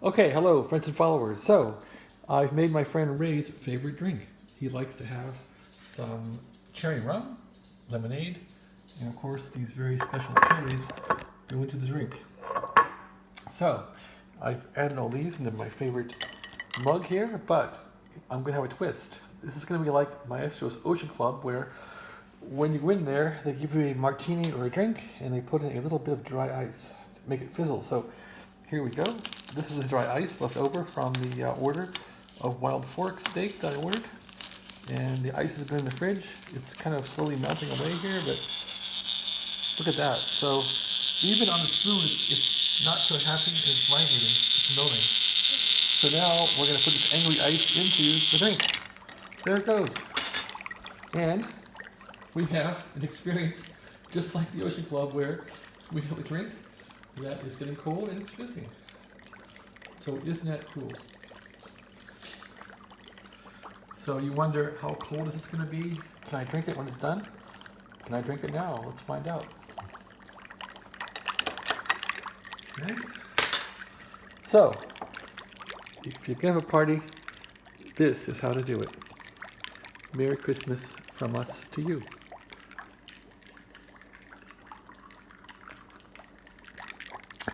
Okay, hello, friends and followers. So, I've made my friend Ray's favorite drink. He likes to have some cherry rum, lemonade, and of course these very special cherries go into the drink. So, I've added all these into my favorite mug here, but I'm going to have a twist. This is going to be like Maestro's Ocean Club, where when you go in there, they give you a martini or a drink, and they put in a little bit of dry ice to make it fizzle. So, here we go. This is the dry ice left over from the order of wild fork steak that I ordered. And the ice has been in the fridge. It's kind of slowly melting away here, but look at that. So even on the spoon, it's not so happy and it's vibrating. It's melting. So now we're going to put this angry ice into the drink. There it goes. And we have an experience just like the Ocean Club where we have a drink that is getting cold and it's fizzing. So isn't that cool? So you wonder, how cold is this going to be? Can I drink it when it's done? Can I drink it now? Let's find out. Okay. So, if you can have a party, this is how to do it. Merry Christmas from us to you.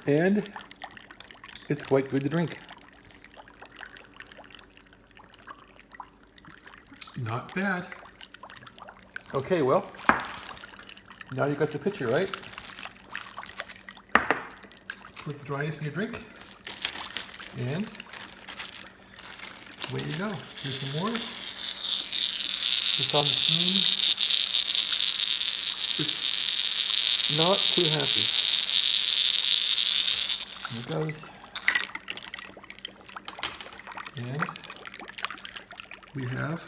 And it's quite good to drink. Not bad. Okay, well, now you got the picture, right? Put the dry ice in your drink. And away you go. Here's some more. It's on the spoon. It's not too happy. Here it goes. And we have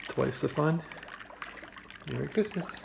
twice the fun. Merry Christmas.